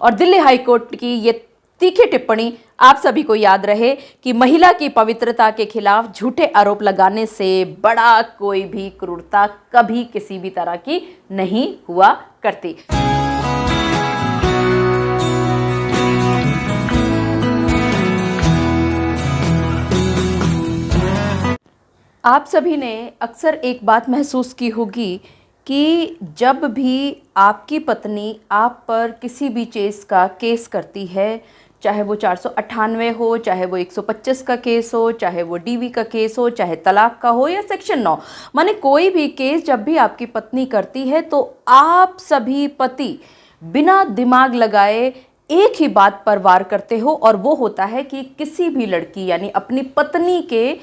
और दिल्ली हाईकोर्ट की ये तीखी टिप्पणी आप सभी को याद रहे कि महिला की पवित्रता के खिलाफ झूठे आरोप लगाने से बड़ा कोई भी क्रूरता कभी किसी भी तरह की नहीं हुआ करती। आप सभी ने अक्सर एक बात महसूस की होगी कि जब भी आपकी पत्नी आप पर किसी भी चीज़ का केस करती है, चाहे वो 498 हो, चाहे वो 125 का केस हो, चाहे वो डीवी का केस हो, चाहे तलाक का हो या सेक्शन 9, माने कोई भी केस जब भी आपकी पत्नी करती है तो आप सभी पति बिना दिमाग लगाए एक ही बात पर वार करते हो, और वो होता है कि किसी भी लड़की यानी अपनी पत्नी के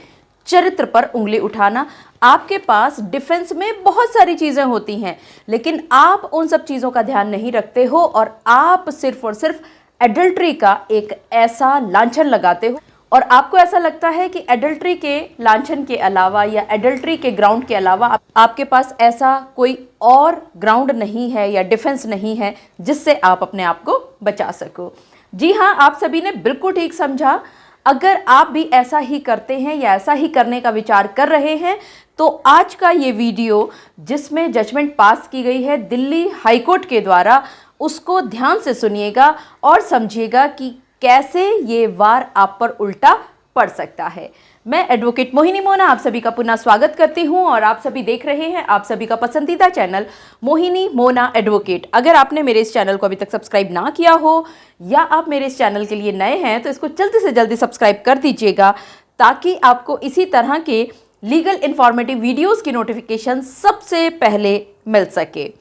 चरित्र पर उंगली उठाना। आपके पास डिफेंस में बहुत सारी चीज़ें होती हैं, लेकिन आप उन सब चीज़ों का ध्यान नहीं रखते हो और आप सिर्फ और सिर्फ एडल्ट्री का एक ऐसा लांछन लगाते हो, और आपको ऐसा लगता है कि एडल्ट्री के लांछन के अलावा या एडल्ट्री के ग्राउंड के अलावा आपके पास ऐसा कोई और ग्राउंड नहीं है या डिफेंस नहीं है जिससे आप अपने आप को बचा सको। जी हाँ, आप सभी ने बिल्कुल ठीक समझा। अगर आप भी ऐसा ही करते हैं या ऐसा ही करने का विचार कर रहे हैं तो आज का ये वीडियो जिसमें जजमेंट पास की गई है दिल्ली हाईकोर्ट के द्वारा, उसको ध्यान से सुनिएगा और समझिएगा कि कैसे ये वार आप पर उल्टा पड़ सकता है। मैं एडवोकेट मोहिनी मोना आप सभी का पुनः स्वागत करती हूं और आप सभी देख रहे हैं आप सभी का पसंदीदा चैनल मोहिनी मोना एडवोकेट। अगर आपने मेरे इस चैनल को अभी तक सब्सक्राइब ना किया हो या आप मेरे इस चैनल के लिए नए हैं तो इसको जल्दी से जल्दी सब्सक्राइब कर दीजिएगा, ताकि आपको इसी तरह के लीगल इंफॉर्मेटिव वीडियोस की नोटिफिकेशन सबसे पहले मिल सके।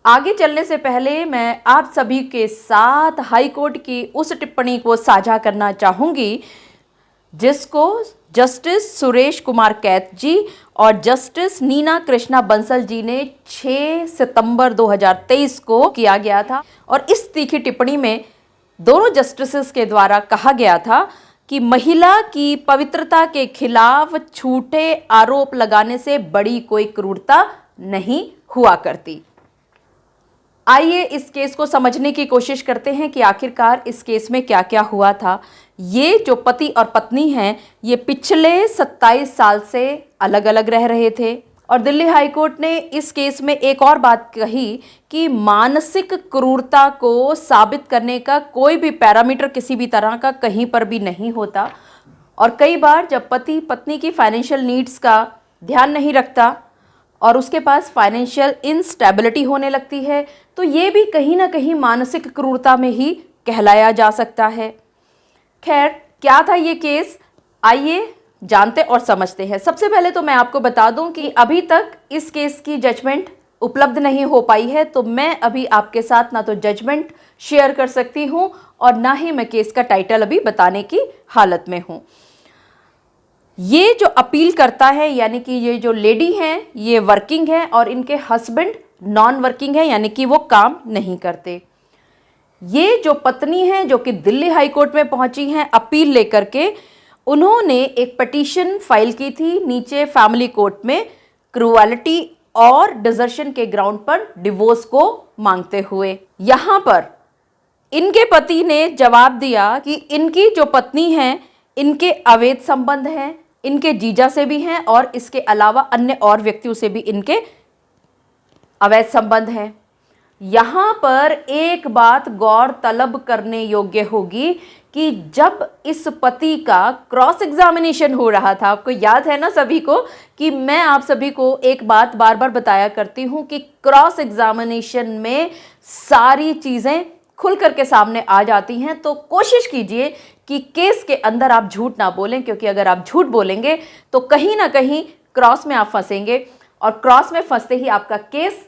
आगे चलने से पहले मैं आप सभी के साथ हाई कोर्ट की उस टिप्पणी को साझा करना चाहूँगी जिसको जस्टिस सुरेश कुमार कैत जी और जस्टिस नीना कृष्णा बंसल जी ने 6 सितंबर 2023 को किया गया था। और इस तीखी टिप्पणी में दोनों जस्टिसेस के द्वारा कहा गया था कि महिला की पवित्रता के खिलाफ झूठे आरोप लगाने से बड़ी कोई क्रूरता नहीं हुआ करती। आइए इस केस को समझने की कोशिश करते हैं कि आखिरकार इस केस में क्या क्या हुआ था। ये जो पति और पत्नी हैं ये पिछले 27 साल से अलग अलग रह रहे थे, और दिल्ली हाईकोर्ट ने इस केस में एक और बात कही कि मानसिक क्रूरता को साबित करने का कोई भी पैरामीटर किसी भी तरह का कहीं पर भी नहीं होता। और कई बार जब पति पत्नी की फाइनेंशियल नीड्स का ध्यान नहीं रखता और उसके पास फाइनेंशियल इनस्टेबिलिटी होने लगती है तो ये भी कहीं ना कहीं मानसिक क्रूरता में ही कहलाया जा सकता है। खैर, क्या था ये केस, आइए जानते और समझते हैं। सबसे पहले तो मैं आपको बता दूं कि अभी तक इस केस की जजमेंट उपलब्ध नहीं हो पाई है, तो मैं अभी आपके साथ ना तो जजमेंट शेयर कर सकती हूं और ना ही मैं केस का टाइटल अभी बताने की हालत में हूं। ये जो अपील करता है यानी कि ये जो लेडी हैं ये वर्किंग है और इनके हस्बैंड नॉन वर्किंग है, यानी कि वो काम नहीं करते। ये जो पत्नी है जो कि दिल्ली हाई कोर्ट में पहुंची हैं अपील लेकर के, उन्होंने एक पिटीशन फाइल की थी नीचे फैमिली कोर्ट में क्रूअलिटी और डिजर्शन के ग्राउंड पर डिवोर्स को मांगते हुए। यहां पर इनके पति ने जवाब दिया कि इनकी जो पत्नी है इनके अवैध संबंध हैं, इनके जीजा से भी हैं और इसके अलावा अन्य और व्यक्तियों से भी इनके अवैध संबंध हैं। यहाँ पर एक बात गौर तलब करने योग्य होगी कि जब इस पति का क्रॉस एग्जामिनेशन हो रहा था, आपको याद है ना सभी को कि मैं आप सभी को एक बात बार बार बताया करती हूँ कि क्रॉस एग्जामिनेशन में सारी चीज़ें खुल करके सामने आ जाती हैं। तो कोशिश कीजिए कि केस के अंदर आप झूठ ना बोलें, क्योंकि अगर आप झूठ बोलेंगे तो कहीं ना कहीं क्रॉस में आप फंसेंगे और क्रॉस में फंसते ही आपका केस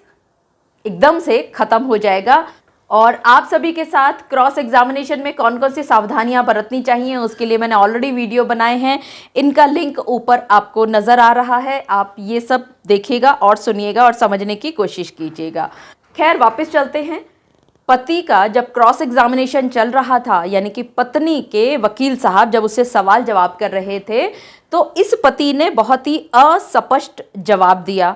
एकदम से खत्म हो जाएगा। और आप सभी के साथ क्रॉस एग्जामिनेशन में कौन कौन सी सावधानियां बरतनी चाहिए उसके लिए मैंने ऑलरेडी वीडियो बनाए हैं, इनका लिंक ऊपर आपको नज़र आ रहा है। आप ये सब देखिएगा और सुनिएगा और समझने की कोशिश कीजिएगा। खैर, वापस चलते हैं। पति का जब क्रॉस एग्जामिनेशन चल रहा था, यानी कि पत्नी के वकील साहब जब उससे सवाल जवाब कर रहे थे, तो इस पति ने बहुत ही अस्पष्ट जवाब दिया।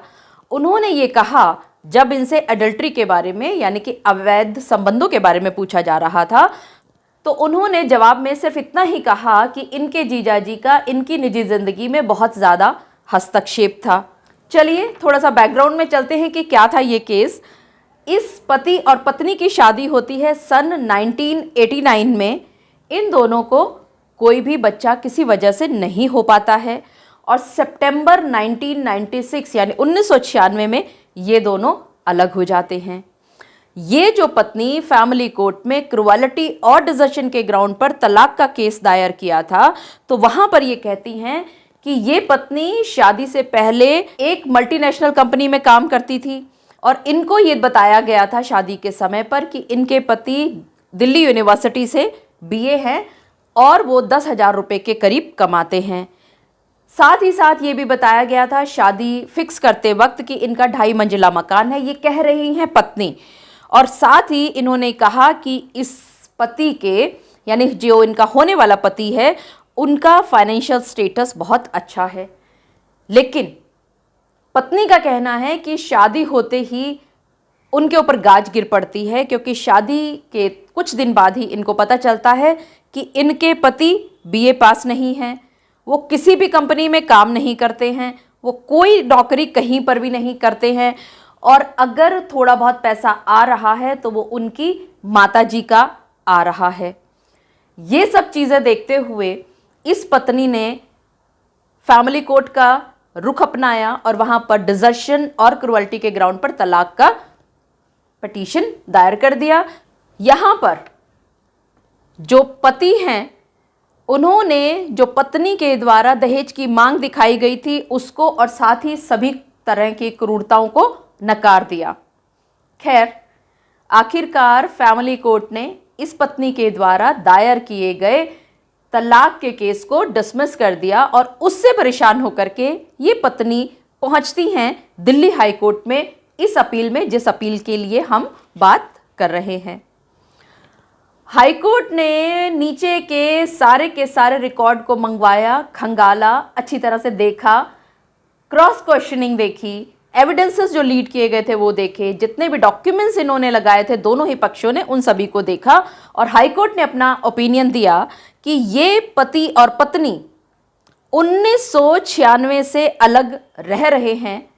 उन्होंने ये कहा जब इनसे एडल्ट्री के बारे में यानी कि अवैध संबंधों के बारे में पूछा जा रहा था, तो उन्होंने जवाब में सिर्फ इतना ही कहा कि इनके जीजाजी का इनकी निजी जिंदगी में बहुत ज़्यादा हस्तक्षेप था। चलिए थोड़ा सा बैकग्राउंड में चलते हैं कि क्या था ये केस। इस पति और पत्नी की शादी होती है सन 1989 में। इन दोनों को कोई भी बच्चा किसी वजह से नहीं हो पाता है और सितंबर 1996 यानी 1996 में ये दोनों अलग हो जाते हैं। ये जो पत्नी फैमिली कोर्ट में क्रूअलिटी और डिजर्शन के ग्राउंड पर तलाक का केस दायर किया था, तो वहां पर ये कहती हैं कि ये पत्नी शादी से पहले एक मल्टीनेशनल कंपनी में काम करती थी और इनको ये बताया गया था शादी के समय पर कि इनके पति दिल्ली यूनिवर्सिटी से बीए हैं और वो 10,000 रुपये के करीब कमाते हैं। साथ ही साथ ये भी बताया गया था शादी फिक्स करते वक्त कि इनका 2.5 मंजिला मकान है, ये कह रही हैं पत्नी। और साथ ही इन्होंने कहा कि इस पति के यानी जो इनका होने वाला पति है उनका फाइनेंशियल स्टेटस बहुत अच्छा है। लेकिन पत्नी का कहना है कि शादी होते ही उनके ऊपर गाज गिर पड़ती है, क्योंकि शादी के कुछ दिन बाद ही इनको पता चलता है कि इनके पति बीए पास नहीं हैं, वो किसी भी कंपनी में काम नहीं करते हैं, वो कोई नौकरी कहीं पर भी नहीं करते हैं और अगर थोड़ा बहुत पैसा आ रहा है तो वो उनकी माताजी का आ रहा है। ये सब चीज़ें देखते हुए इस पत्नी ने फैमिली कोर्ट का रुख अपनाया और वहां पर डिजर्शन और क्रूअल्टी के ग्राउंड पर तलाक का पिटीशन दायर कर दिया। यहां पर जो पति हैं उन्होंने जो पत्नी के द्वारा दहेज की मांग दिखाई गई थी उसको और साथ ही सभी तरह की क्रूरताओं को नकार दिया। खैर आखिरकार फैमिली कोर्ट ने इस पत्नी के द्वारा दायर किए गए तलाक के केस को डिसमिस कर दिया और उससे परेशान होकर के ये पत्नी पहुंचती हैं दिल्ली हाई कोर्ट में इस अपील में, जिस अपील के लिए हम बात कर रहे हैं। हाई कोर्ट ने नीचे के सारे रिकॉर्ड को मंगवाया, खंगाला, अच्छी तरह से देखा, क्रॉस क्वेश्चनिंग देखी, एविडेंसेस जो लीड किए गए थे वो देखे, जितने भी डॉक्यूमेंट्स इन्होंने लगाए थे दोनों ही पक्षों ने उन सभी को देखा और हाई कोर्ट ने अपना ओपिनियन दिया कि ये पति और पत्नी 1996 से अलग रह रहे हैं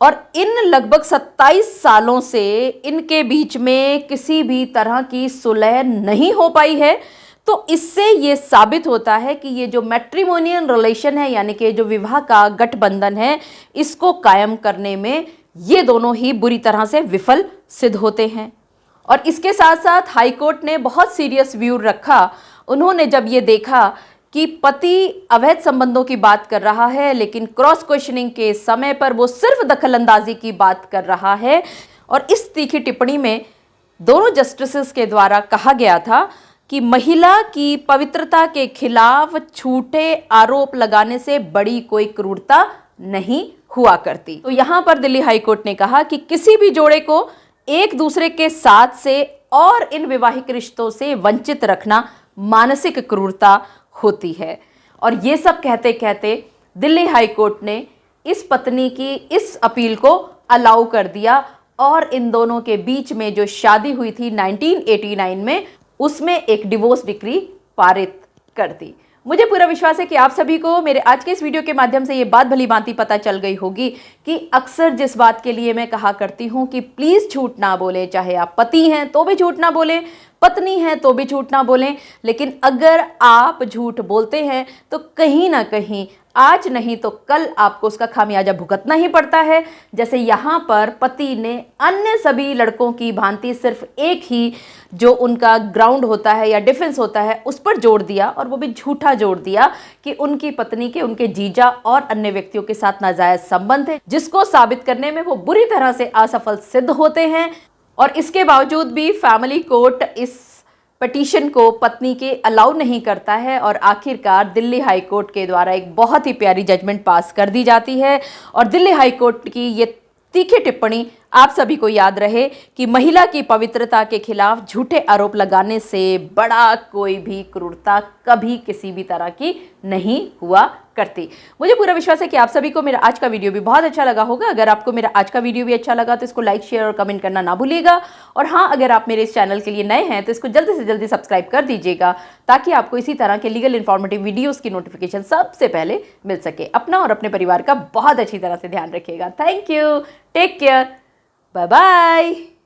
और इन लगभग 27 सालों से इनके बीच में किसी भी तरह की सुलह नहीं हो पाई है। तो इससे ये साबित होता है कि ये जो मैट्रिमोनियल रिलेशन है यानी कि जो विवाह का गठबंधन है इसको कायम करने में ये दोनों ही बुरी तरह से विफल सिद्ध होते हैं। और इसके साथ साथ हाई कोर्ट ने बहुत सीरियस व्यू रखा। उन्होंने जब ये देखा कि पति अवैध संबंधों की बात कर रहा है लेकिन क्रॉस क्वेश्चनिंग के समय पर वो सिर्फ दखलंदाजी की बात कर रहा है, और इस तीखी टिप्पणी में दोनों जस्टिसेस के द्वारा कहा गया था कि महिला की पवित्रता के खिलाफ झूठे आरोप लगाने से बड़ी कोई क्रूरता नहीं हुआ करती। तो यहाँ पर दिल्ली हाई कोर्ट ने कहा कि किसी भी जोड़े को एक दूसरे के साथ से और इन वैवाहिक रिश्तों से वंचित रखना मानसिक क्रूरता होती है। और ये सब कहते कहते दिल्ली हाई कोर्ट ने इस पत्नी की इस अपील को अलाउ कर दिया और इन दोनों के बीच में जो शादी हुई थी 1989 में उसमें एक डिवोर्स डिक्री पारित कर दी। मुझे पूरा विश्वास है कि आप सभी को मेरे आज के इस वीडियो के माध्यम से ये बात भली भांति पता चल गई होगी कि अक्सर जिस बात के लिए मैं कहा करती हूँ कि प्लीज़ झूठ ना बोलें, चाहे आप पति हैं तो भी झूठ ना बोलें, पत्नी हैं तो भी झूठ ना बोलें, लेकिन अगर आप झूठ बोलते हैं तो कहीं ना कहीं आज नहीं तो कल आपको उसका खामियाजा भुगतना ही पड़ता है। जैसे यहाँ पर पति ने अन्य सभी लड़कों की भांति सिर्फ एक ही जो उनका ग्राउंड होता है या डिफेंस होता है उस पर जोर दिया, और वो भी झूठा जोर दिया कि उनकी पत्नी के उनके जीजा और अन्य व्यक्तियों के साथ नाजायज संबंध है, जिसको साबित करने में वो बुरी तरह से असफल सिद्ध होते हैं। और इसके बावजूद भी फैमिली कोर्ट इस पिटीशन को पत्नी के अलाउ नहीं करता है और आखिरकार दिल्ली हाई कोर्ट के द्वारा एक बहुत ही प्यारी जजमेंट पास कर दी जाती है और दिल्ली हाई कोर्ट की ये तीखी टिप्पणी आप सभी को याद रहे कि महिला की पवित्रता के खिलाफ झूठे आरोप लगाने से बड़ा कोई भी क्रूरता कभी किसी भी तरह की नहीं हुआ करती। मुझे पूरा विश्वास है कि आप सभी को मेरा आज का वीडियो भी बहुत अच्छा लगा होगा। अगर आपको मेरा आज का वीडियो भी अच्छा लगा तो इसको लाइक, शेयर और कमेंट करना ना भूलिएगा। और हाँ, अगर आप मेरे इस चैनल के लिए नए हैं तो इसको जल्दी से जल्दी सब्सक्राइब कर दीजिएगा, ताकि आपको इसी तरह के लीगल इन्फॉर्मेटिव वीडियोस की नोटिफिकेशन सबसे पहले मिल सके। अपना और अपने परिवार का बहुत अच्छी तरह से ध्यान रखिएगा। Thank you, take care, bye bye.